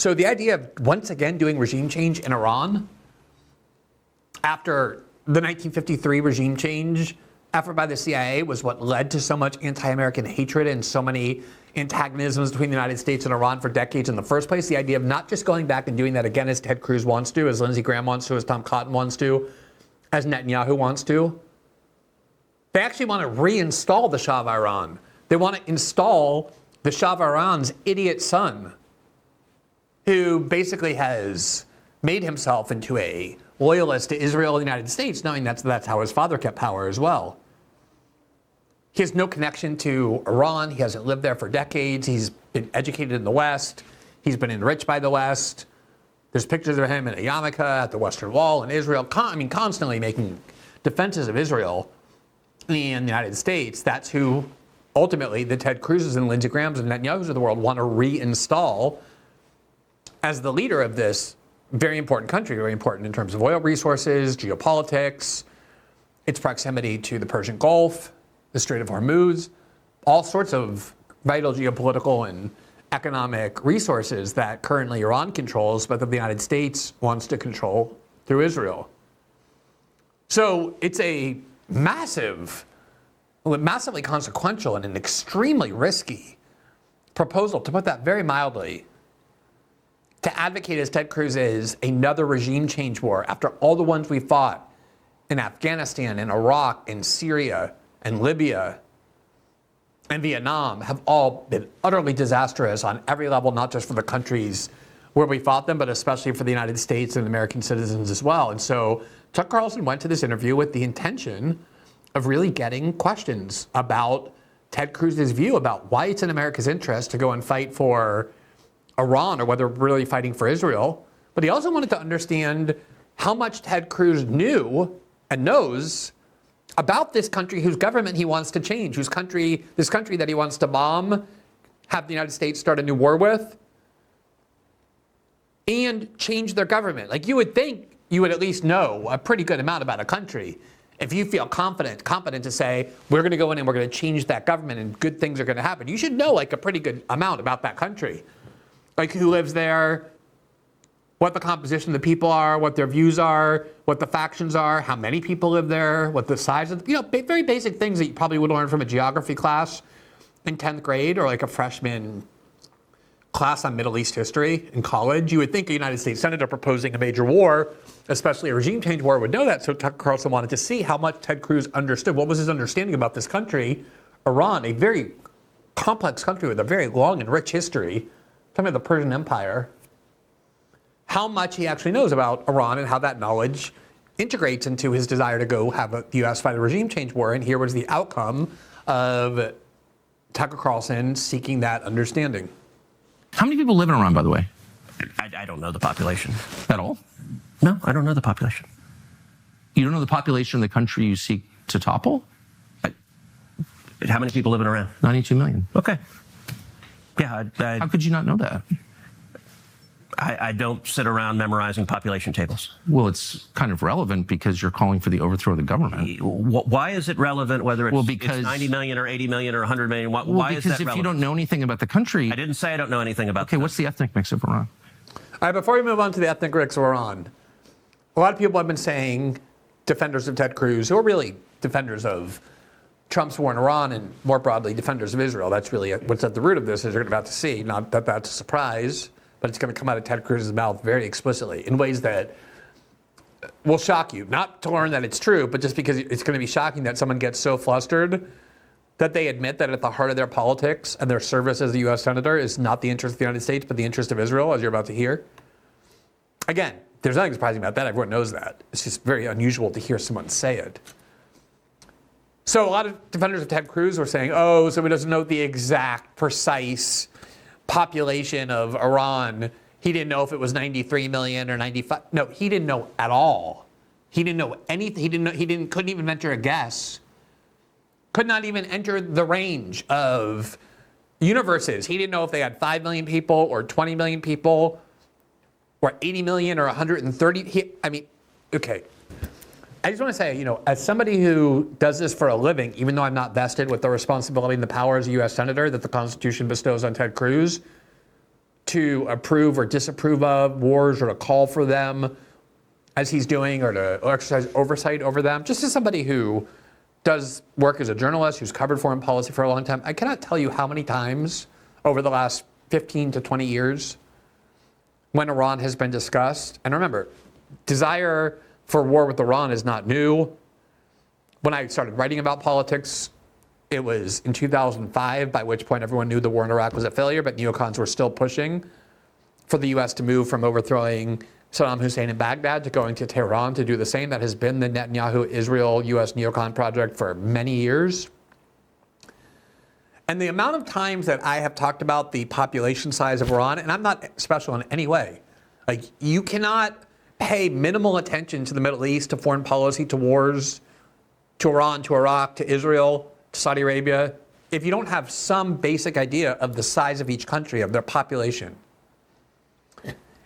So the idea of once again doing regime change in Iran after the 1953 regime change effort by the CIA was what led to so much anti-American hatred and so many antagonisms between the United States and Iran for decades in the first place. The idea of not just going back and doing that again as Ted Cruz wants to, as Lindsey Graham wants to, as Tom Cotton wants to, as Netanyahu wants to. They actually want to reinstall the Shah of Iran. They want to install the Shah of Iran's idiot son, who basically has made himself into a loyalist to Israel and the United States, knowing that's how his father kept power as well. He has no connection to Iran. He hasn't lived there for decades. He's been educated in the West. He's been enriched by the West. There's pictures of him in a yarmulke at the Western Wall in Israel, constantly making defenses of Israel in the United States. That's who ultimately the Ted Cruzes and Lindsey Grahams and Netanyahus of the world want to reinstall as the leader of this very important country, very important in terms of oil resources, geopolitics, its proximity to the Persian Gulf, the Strait of Hormuz, all sorts of vital geopolitical and economic resources that currently Iran controls, but that the United States wants to control through Israel. So it's a massively consequential and an extremely risky proposal, to put that very mildly, to advocate, as Ted Cruz is, another regime change war after all the ones we fought in Afghanistan and Iraq and Syria and Libya and Vietnam have all been utterly disastrous on every level, not just for the countries where we fought them, but especially for the United States and American citizens as well. And so Tucker Carlson went to this interview with the intention of really getting questions about Ted Cruz's view about why it's in America's interest to go and fight for Iran, or whether we're really fighting for Israel. But he also wanted to understand how much Ted Cruz knew and knows about this country whose government he wants to change, this country that he wants to bomb, have the United States start a new war with, and change their government. Like, you would think you would at least know a pretty good amount about a country if you feel competent to say, we're going to go in and we're going to change that government and good things are going to happen. You should know like a pretty good amount about that country. Like who lives there, what the composition of the people are, what their views are, what the factions are, how many people live there, what the size of, very basic things that you probably would learn from a geography class in 10th grade or like a freshman class on Middle East history in college. You would think a United States Senator proposing a major war, especially a regime change war, would know that. So Tucker Carlson wanted to see how much Ted Cruz understood. What was his understanding about this country, Iran, a very complex country with a very long and rich history, talking about the Persian Empire, how much he actually knows about Iran and how that knowledge integrates into his desire to go have the U.S. fight a regime change war. And here was the outcome of Tucker Carlson seeking that understanding. How many people live in Iran, by the way? I don't know the population. At all? No, I don't know the population. You don't know the population of the country you seek to topple? How many people live in Iran? 92 million. Okay. Yeah, How could you not know that? I don't sit around memorizing population tables. Well, it's kind of relevant because you're calling for the overthrow of the government. Why is it relevant whether it's, because, it's 90 million or 80 million or 100 million? Why is that relevant? Because if you don't know anything about the country... I didn't say I don't know anything about Okay, what's the ethnic mix of Iran? All right, before we move on to the ethnic mix of Iran, a lot of people have been saying, defenders of Ted Cruz, who are really defenders of Trump's war in Iran and more broadly defenders of Israel. That's really what's at the root of this, as you're about to see. Not that that's a surprise, but it's going to come out of Ted Cruz's mouth very explicitly in ways that will shock you. Not to learn that it's true, but just because it's going to be shocking that someone gets so flustered that they admit that at the heart of their politics and their service as a U.S. Senator is not the interest of the United States, but the interest of Israel, as you're about to hear. Again, there's nothing surprising about that. Everyone knows that. It's just very unusual to hear someone say it. So a lot of defenders of Ted Cruz were saying, oh, so he doesn't know the exact, precise population of Iran. He didn't know if it was 93 million or 95. No, he didn't know at all. He didn't know anything. Couldn't even venture a guess. Could not even enter the range of universes. He didn't know if they had 5 million people or 20 million people or 80 million or 130. Okay. I just want to say, as somebody who does this for a living, even though I'm not vested with the responsibility and the power as a U.S. Senator that the Constitution bestows on Ted Cruz, to approve or disapprove of wars or to call for them as he's doing, or to exercise oversight over them. Just as somebody who does work as a journalist, who's covered foreign policy for a long time, I cannot tell you how many times over the last 15 to 20 years when Iran has been discussed. And remember, desire for war with Iran is not new. When I started writing about politics, it was in 2005, by which point everyone knew the war in Iraq was a failure, but neocons were still pushing for the U.S. to move from overthrowing Saddam Hussein in Baghdad to going to Tehran to do the same. That has been the Netanyahu, Israel, U.S. neocon project for many years. And the amount of times that I have talked about the population size of Iran, and I'm not special in any way, like, you cannot pay minimal attention to the Middle East, to foreign policy, to wars, to Iran, to Iraq, to Israel, to Saudi Arabia, if you don't have some basic idea of the size of each country, of their population.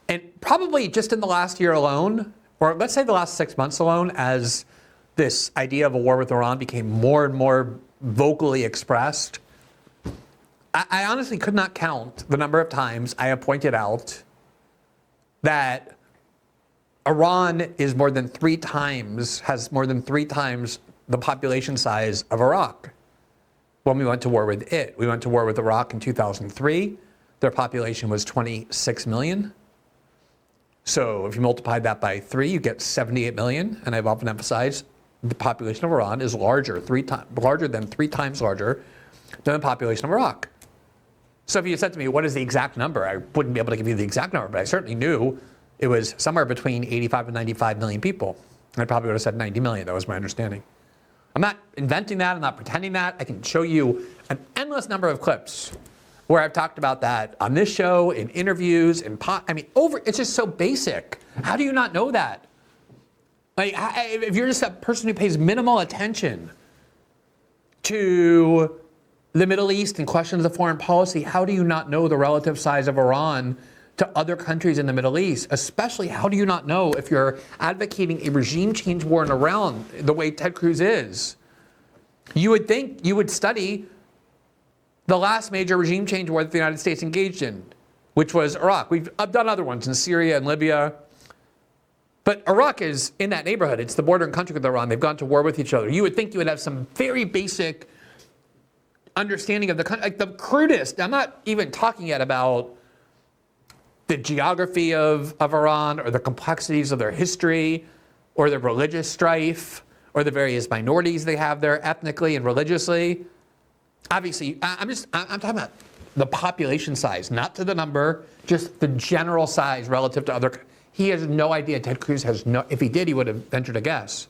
And probably just in the last year alone, or let's say the last 6 months alone, as this idea of a war with Iran became more and more vocally expressed, I honestly could not count the number of times I have pointed out that Iran is more than 3 times, has more than 3 times the population size of Iraq. When we went to war with it, we went to war with Iraq in 2003. Their population was 26 million. So if you multiply that by 3, you get 78 million. And I've often emphasized the population of Iran is larger than 3 times larger than the population of Iraq. So if you said to me, what is the exact number? I wouldn't be able to give you the exact number, but I certainly knew it was somewhere between 85 and 95 million people. I probably would have said 90 million. That was my understanding. I'm not inventing that. I'm not pretending that. I can show you an endless number of clips where I've talked about that on this show, in interviews, it's just so basic. How do you not know that? Like, if you're just a person who pays minimal attention to the Middle East and questions of foreign policy, how do you not know the relative size of Iran to other countries in the Middle East? Especially, how do you not know, if you're advocating a regime change war in Iran the way Ted Cruz is? You would think you would study the last major regime change war that the United States engaged in, which was Iraq. We've done other ones in Syria and Libya. But Iraq is in that neighborhood. It's the bordering country with Iran. They've gone to war with each other. You would think you would have some very basic understanding of the country. Like the Kurdish, I'm not even talking yet about the geography of Iran, or the complexities of their history, or the religious strife, or the various minorities they have there ethnically and religiously. Obviously, I'm talking about the population size, not to the number, just the general size relative to other. He has no idea. Ted Cruz has no, if he did, he would have ventured a guess.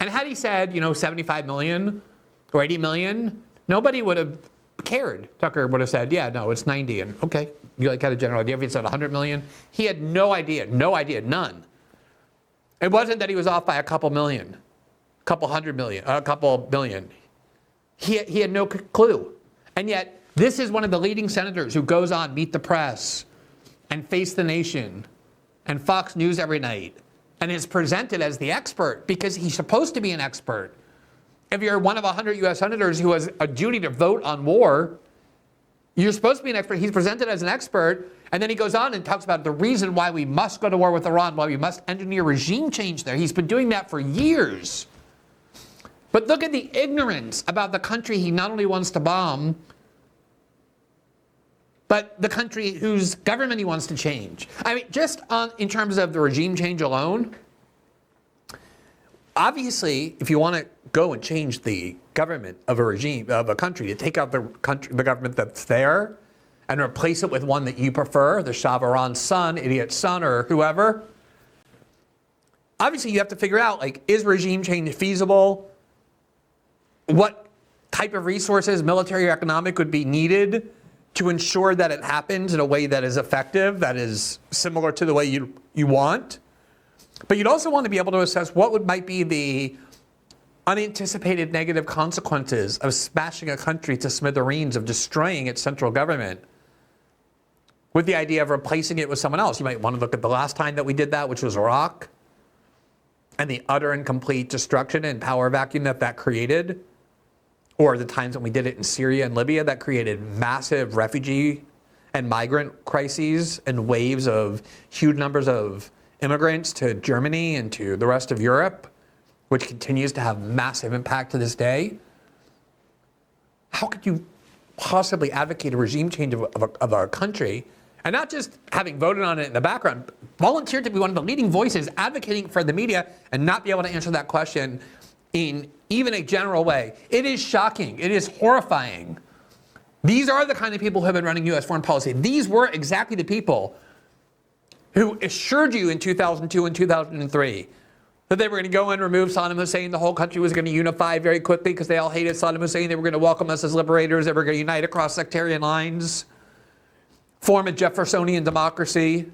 And had he said, 75 million or 80 million, nobody would have cared. Tucker would have said, yeah, no, it's 90. And okay, you had a general idea. If he said 100 million, he had no idea, none. It wasn't that he was off by a couple million, a couple hundred million, a couple billion. He had no clue. And yet, this is one of the leading senators who goes on Meet the Press and Face the Nation and Fox News every night and is presented as the expert because he's supposed to be an expert. If you're one of 100 U.S. senators who has a duty to vote on war, you're supposed to be an expert. He's presented as an expert, and then he goes on and talks about the reason why we must go to war with Iran, why we must engineer regime change there. He's been doing that for years. But look at the ignorance about the country he not only wants to bomb, but the country whose government he wants to change. I mean, just in terms of the regime change alone, obviously, if you want to go and change the government of a regime, of a country, to take out the government that's there and replace it with one that you prefer, the Shah of Iran's son, idiot son, or whoever, obviously you have to figure out, is regime change feasible? What type of resources, military or economic, would be needed to ensure that it happens in a way that is effective, that is similar to the way you want? But you'd also want to be able to assess what might be the unanticipated negative consequences of smashing a country to smithereens, of destroying its central government, with the idea of replacing it with someone else. You might want to look at the last time that we did that, which was Iraq, and the utter and complete destruction and power vacuum that created, or the times when we did it in Syria and Libya that created massive refugee and migrant crises and waves of huge numbers of immigrants to Germany and to the rest of Europe, which continues to have massive impact to this day. How could you possibly advocate a regime change of our country, and not just having voted on it in the background, volunteered to be one of the leading voices advocating for the media and not be able to answer that question in even a general way? It is shocking. It is horrifying. These are the kind of people who have been running U.S. foreign policy. These were exactly the people who assured you in 2002 and 2003 that they were going to go and remove Saddam Hussein. The whole country was going to unify very quickly because they all hated Saddam Hussein. They were going to welcome us as liberators. They were going to unite across sectarian lines, form a Jeffersonian democracy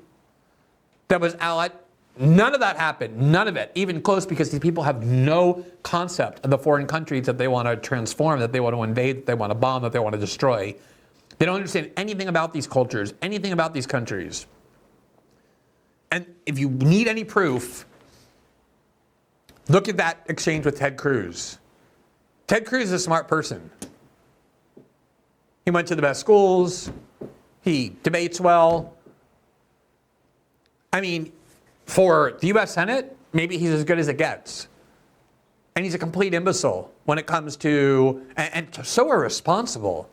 that was allied. None of that happened. None of it, even close, because these people have no concept of the foreign countries that they want to transform, that they want to invade, that they want to bomb, that they want to destroy. They don't understand anything about these cultures, anything about these countries. And if you need any proof, look at that exchange with Ted Cruz. Ted Cruz is a smart person. He went to the best schools. He debates well. I mean, for the U.S. Senate, maybe he's as good as it gets. And he's a complete imbecile when it comes to, and so irresponsible,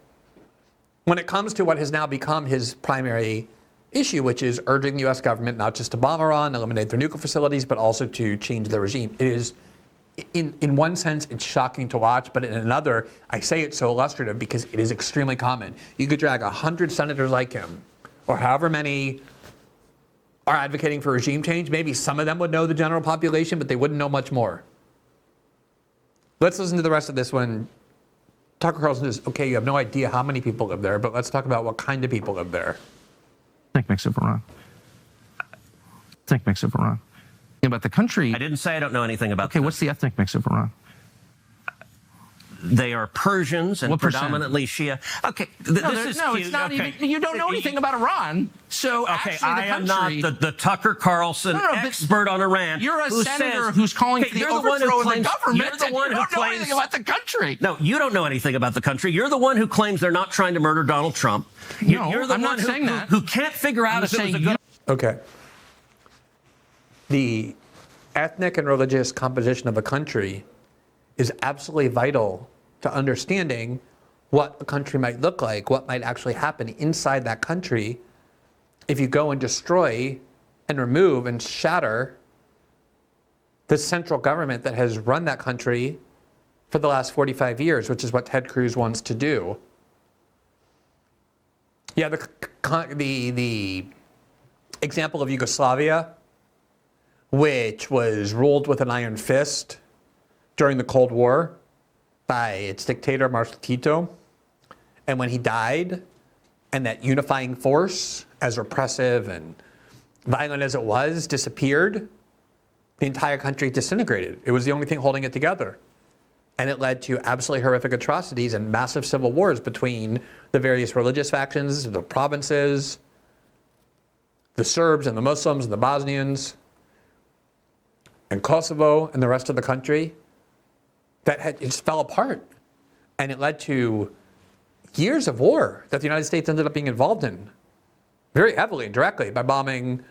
when it comes to what has now become his primary issue, which is urging the U.S. government not just to bomb Iran, eliminate their nuclear facilities, but also to change the regime. It is, in one sense, it's shocking to watch, but in another, I say it's so illustrative because it is extremely common. You could drag 100 senators like him, or however many are advocating for regime change. Maybe some of them would know the general population, but they wouldn't know much more. Let's listen to the rest of this one. Tucker Carlson is, okay, you have no idea how many people live there, but let's talk about what kind of people live there. Ethnic mix of Iran. Ethnic mix of Iran. About the country. I didn't say I don't know anything about Okay, what's the ethnic mix of Iran? They are Persians and What percent? predominantly Shia. Okay, It's not okay. even. You don't know anything about Iran. So Okay, actually, the I am country, not the Tucker Carlson but expert on Iran. You're a who senator says, who's calling okay, for the you're one who overthrow of the claims- government. You're the and one you who don't know claims anything about the country. No, you don't know anything about the country. You're the one who claims they're not trying to murder Donald Trump. No, You're the I'm one not saying that. who can't figure out I'm if it was saying a good. Okay. The ethnic and religious composition of a country is absolutely vital to understanding what a country might look like, what might actually happen inside that country if you go and destroy and remove and shatter the central government that has run that country for the last 45 years, which is what Ted Cruz wants to do. Yeah, the example of Yugoslavia, which was ruled with an iron fist during the Cold War by its dictator, Marshal Tito. And when he died, and that unifying force, as repressive and violent as it was, disappeared, the entire country disintegrated. It was the only thing holding it together. And it led to absolutely horrific atrocities and massive civil wars between the various religious factions, the provinces, the Serbs and the Muslims and the Bosnians, and Kosovo and the rest of the country. It just fell apart. And it led to years of war that the United States ended up being involved in very heavily and directly by bombing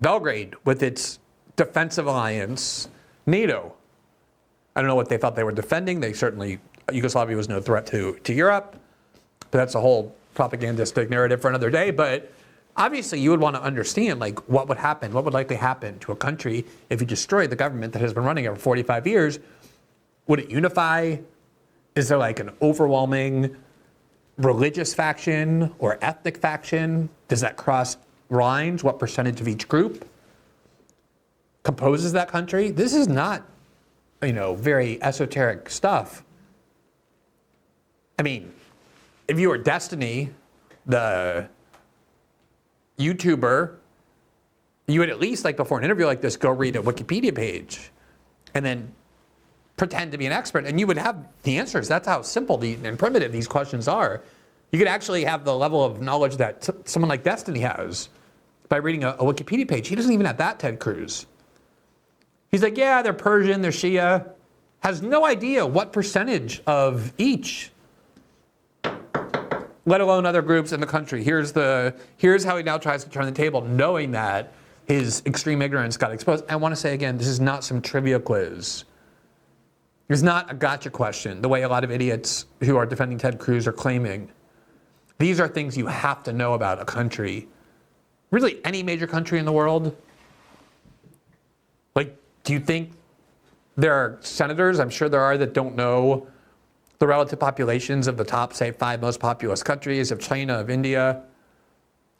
Belgrade with its defensive alliance, NATO. I don't know what they thought they were defending. Yugoslavia was no threat to Europe. But that's a whole propagandistic narrative for another day. But obviously you would want to understand what would happen, what would likely happen to a country if you destroyed the government that has been running it for 45 years. Would it unify? Is there an overwhelming religious faction or ethnic faction? Does that cross lines? What percentage of each group composes that country? This is not, very esoteric stuff. I mean, if you were Destiny, the YouTuber, you would at least, before an interview like this, go read a Wikipedia page and then pretend to be an expert, and you would have the answers. That's how simple and primitive these questions are. You could actually have the level of knowledge that someone like Destiny has by reading a Wikipedia page. He doesn't even have that, Ted Cruz. He's like, yeah, they're Persian, they're Shia. Has no idea what percentage of each. let alone other groups in the country. Here's how he now tries to turn the table, knowing that his extreme ignorance got exposed. I want to say again, this is not some trivia quiz. It's not a gotcha question, the way a lot of idiots who are defending Ted Cruz are claiming. These are things you have to know about a country. Really, any major country in the world. Like, do you think there are senators, I'm sure there are, that don't know the relative populations of the top, say, 5 most populous countries, of China, of India,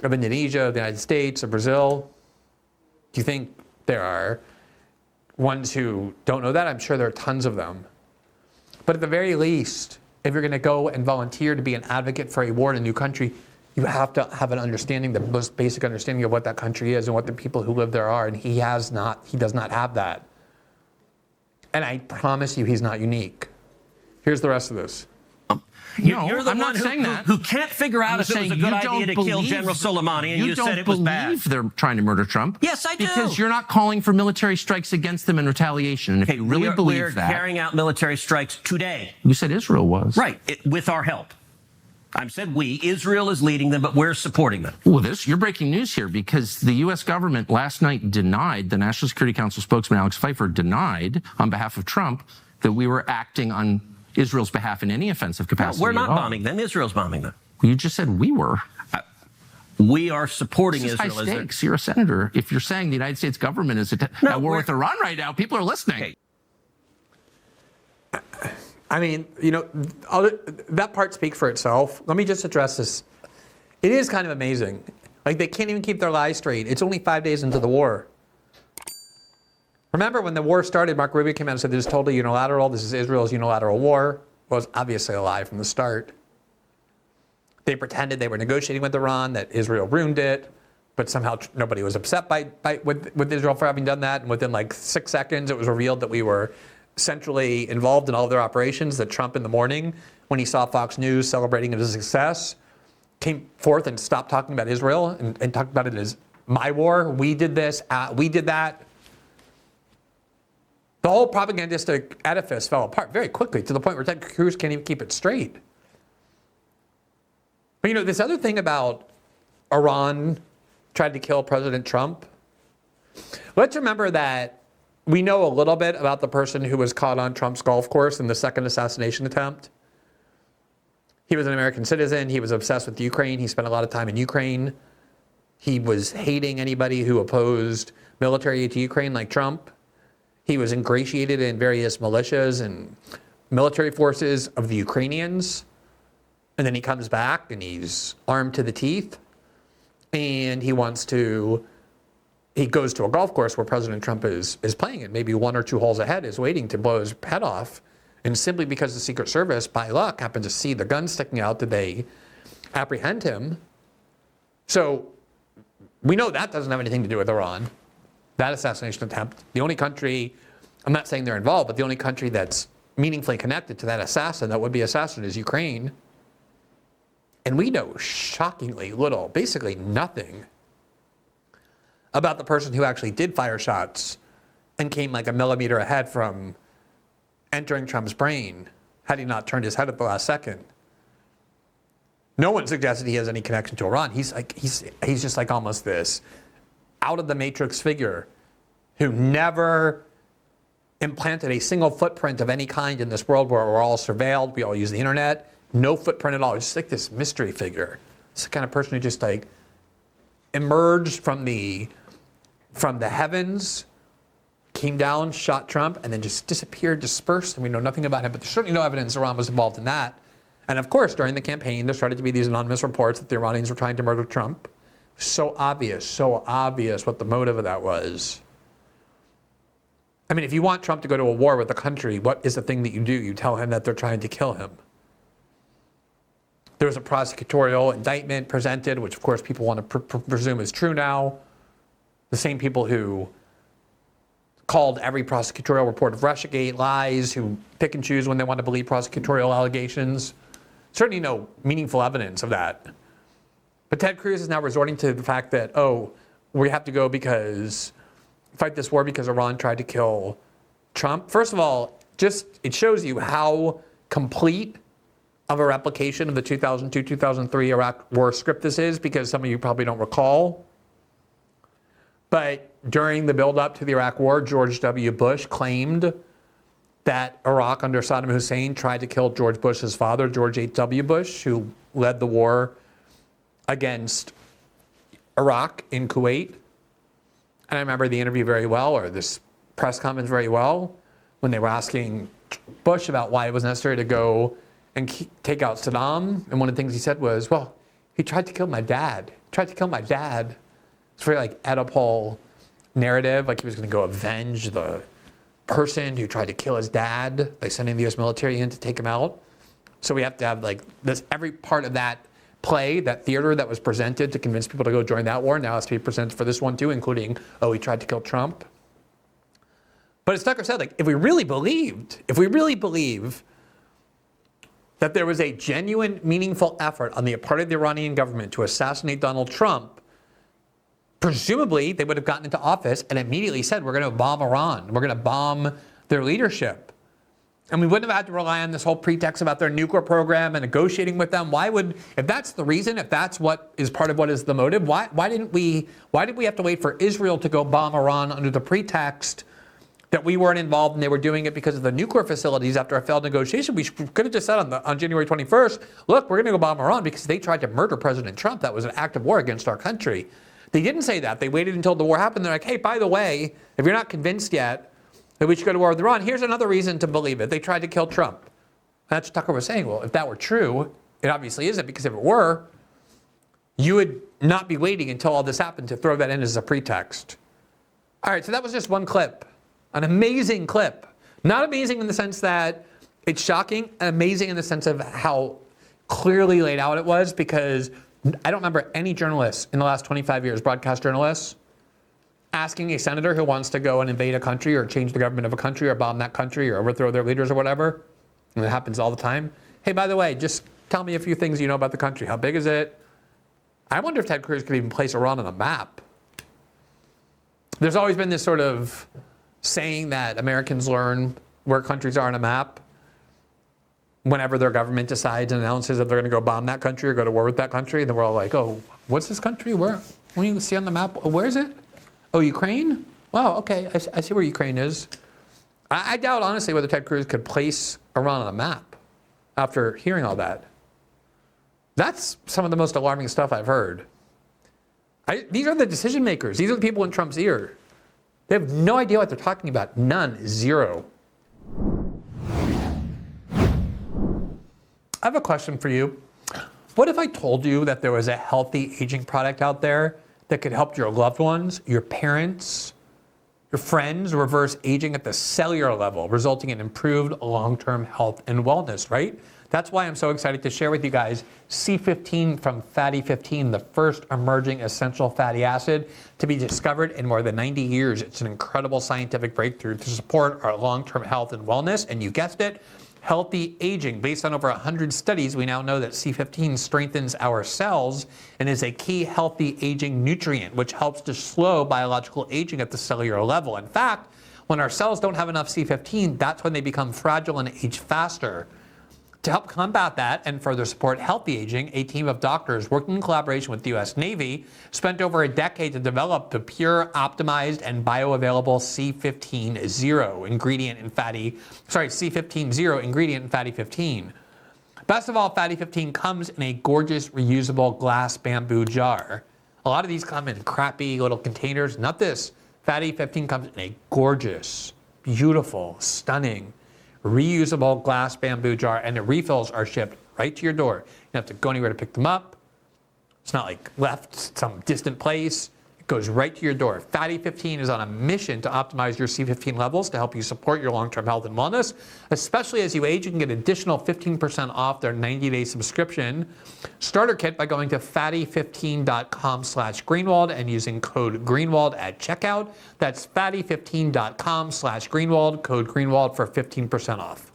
of Indonesia, of the United States, of Brazil? Do you think there are ones who don't know that? I'm sure there are tons of them. But at the very least, if you're going to go and volunteer to be an advocate for a war in a new country, you have to have an understanding, the most basic understanding of what that country is and what the people who live there are. And he does not have that. And I promise you, he's not unique. Here's the rest of this. You're the I'm one not saying that. who can't figure out if it was a good idea to kill General Soleimani, and you said it was bad. You don't believe they're trying to murder Trump. Yes, I do. Because you're not calling for military strikes against them in retaliation. And if you really believe that, we're carrying out military strikes today. You said Israel was. Right, with our help. I said we. Israel is leading them, but we're supporting them. Well, you're breaking news here, because the U.S. government last night denied, the National Security Council spokesman Alex Pfeiffer denied on behalf of Trump that we were acting on Israel's behalf in any offensive capacity. No, we're not bombing them. Israel's bombing them. You just said we were. We are supporting This is Israel. high stakes. You're a senator. If you're saying the United States government is at war with Iran right now, people are listening. Okay. I mean, that part speaks for itself. Let me just address this. It is kind of amazing. Like, they can't even keep their lies straight. It's only 5 days into the war. Remember when the war started, Marco Rubio came out and said this is totally unilateral. This is Israel's unilateral war. Well, it was obviously a lie from the start. They pretended they were negotiating with Iran, that Israel ruined it, but somehow nobody was upset with Israel for having done that. And within like 6 seconds, it was revealed that we were centrally involved in all of their operations, that Trump in the morning, when he saw Fox News celebrating it as a success, came forth and stopped talking about Israel and talked about it as my war. We did this, we did that. The whole propagandistic edifice fell apart very quickly, to the point where Ted Cruz can't even keep it straight. But this other thing about Iran tried to kill President Trump, let's remember that we know a little bit about the person who was caught on Trump's golf course in the second assassination attempt. He was an American citizen. He was obsessed with Ukraine. He spent a lot of time in Ukraine. He was hating anybody who opposed military aid to Ukraine like Trump. He was ingratiated in various militias and military forces of the Ukrainians. And then he comes back and he's armed to the teeth. And he goes to a golf course where President Trump is playing it. Maybe 1 or 2 holes ahead, is waiting to blow his head off. And simply because the Secret Service, by luck, happened to see the gun sticking out, did they apprehend him. So we know that doesn't have anything to do with Iran. That assassination attempt, the only country, I'm not saying they're involved, but the only country that's meaningfully connected to that assassin, that would be assassin, is Ukraine. And we know shockingly little, basically nothing, about the person who actually did fire shots and came like a millimeter ahead from entering Trump's brain had he not turned his head at the last second. No one suggested he has any connection to Iran. He's just like almost this out of the matrix figure who never implanted a single footprint of any kind in this world where we're all surveilled, we all use the internet. No footprint at all. It's just like this mystery figure. It's the kind of person who just like emerged from the heavens, came down, shot Trump, and then just disappeared, dispersed, and we know nothing about him. But there's certainly no evidence Iran was involved in that. And of course, during the campaign, there started to be these anonymous reports that the Iranians were trying to murder Trump. So obvious what the motive of that was. I mean, if you want Trump to go to a war with a country, what is the thing that you do? You tell him that they're trying to kill him. There was a prosecutorial indictment presented, which of course people want to presume is true now. The same people who called every prosecutorial report of Russiagate lies, who pick and choose when they want to believe prosecutorial allegations. Certainly no meaningful evidence of that. But Ted Cruz is now resorting to the fact that, we have to go fight this war because Iran tried to kill Trump. First of all, it shows you how complete of a replication of the 2002-2003 Iraq War script this is, because some of you probably don't recall. But during the build-up to the Iraq War, George W. Bush claimed that Iraq under Saddam Hussein tried to kill George Bush's father, George H.W. Bush, who led the war against Iraq in Kuwait. And I remember the interview very well, or this press conference very well, when they were asking Bush about why it was necessary to go and take out Saddam. And one of the things he said was, well, he tried to kill my dad. Tried to kill my dad. It's very like Oedipal narrative, like he was going to go avenge the person who tried to kill his dad by sending the U.S. military in to take him out. So we have to have like this, every part of that play, that theater that was presented to convince people to go join that war, now has to be presented for this one too, including, oh, he tried to kill Trump. But as Tucker said, like, if we really believe that there was a genuine, meaningful effort on the part of the Iranian government to assassinate Donald Trump, presumably they would have gotten into office and immediately said, we're going to bomb Iran. We're going to bomb their leadership. And we wouldn't have had to rely on this whole pretext about their nuclear program and negotiating with them. Why would, if that's the reason, if that's what is part of what is the motive, why did we have to wait for Israel to go bomb Iran under the pretext that we weren't involved and they were doing it because of the nuclear facilities after a failed negotiation? We could have just said on January 21st, look, we're going to go bomb Iran because they tried to murder President Trump. That was an act of war against our country. They didn't say that. They waited until the war happened. They're like, hey, by the way, if you're not convinced yet that we should go to war with Iran, here's another reason to believe it. They tried to kill Trump. That's what Tucker was saying. Well, if that were true, it obviously isn't, because if it were, you would not be waiting until all this happened to throw that in as a pretext. All right, so that was just one clip. An amazing clip. Not amazing in the sense that it's shocking, and amazing in the sense of how clearly laid out it was, because I don't remember any journalists in the last 25 years, broadcast journalists, asking a senator who wants to go and invade a country or change the government of a country or bomb that country or overthrow their leaders or whatever, and it happens all the time, hey, by the way, just tell me a few things you know about the country. How big is it? I wonder if Ted Cruz could even place Iran on a map. There's always been this sort of saying that Americans learn where countries are on a map whenever their government decides and announces that they're going to go bomb that country or go to war with that country. And then we're all like, oh, what's this country? Where? When you see on the map, where is it? Oh, Ukraine? Wow, okay, I see where Ukraine is. I doubt, honestly, whether Ted Cruz could place Iran on a map after hearing all that. That's some of the most alarming stuff I've heard. These are the decision makers. These are the people in Trump's ear. They have no idea what they're talking about. None. Zero. I have a question for you. What if I told you that there was a healthy aging product out there that could help your loved ones, your parents, your friends reverse aging at the cellular level, resulting in improved long-term health and wellness, right? That's why I'm so excited to share with you guys C15 from Fatty 15, the first emerging essential fatty acid to be discovered in more than 90 years. It's an incredible scientific breakthrough to support our long-term health and wellness, and you guessed it, healthy aging. Based on over 100 studies, we now know that C15 strengthens our cells and is a key healthy aging nutrient, which helps to slow biological aging at the cellular level. In fact, when our cells don't have enough C15, that's when they become fragile and age faster. To help combat that and further support healthy aging, a team of doctors working in collaboration with the U.S. Navy spent over a decade to develop the pure, optimized, and bioavailable C15 ingredient in Fatty 15. Best of all, Fatty 15 comes in a gorgeous reusable glass bamboo jar. A lot of these come in crappy little containers. Not this. Fatty 15 comes in a gorgeous, beautiful, stunning, reusable glass bamboo jar, and the refills are shipped right to your door. You don't have to go anywhere to pick them up. It's not like left some distant place. It goes right to your door. Fatty 15 is on a mission to optimize your C15 levels to help you support your long-term health and wellness. Especially as you age, you can get additional 15% off their 90-day subscription starter kit by going to fatty15.com/Greenwald and using code Greenwald at checkout. That's fatty15.com/Greenwald, code Greenwald for 15% off.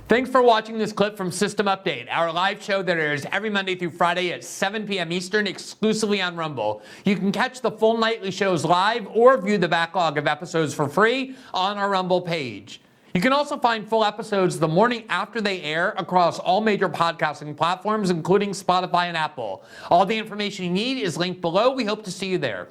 Thanks for watching this clip from System Update, our live show that airs every Monday through Friday at 7 p.m. Eastern exclusively on Rumble. You can catch the full nightly shows live or view the backlog of episodes for free on our Rumble page. You can also find full episodes the morning after they air across all major podcasting platforms, including Spotify and Apple. All the information you need is linked below. We hope to see you there.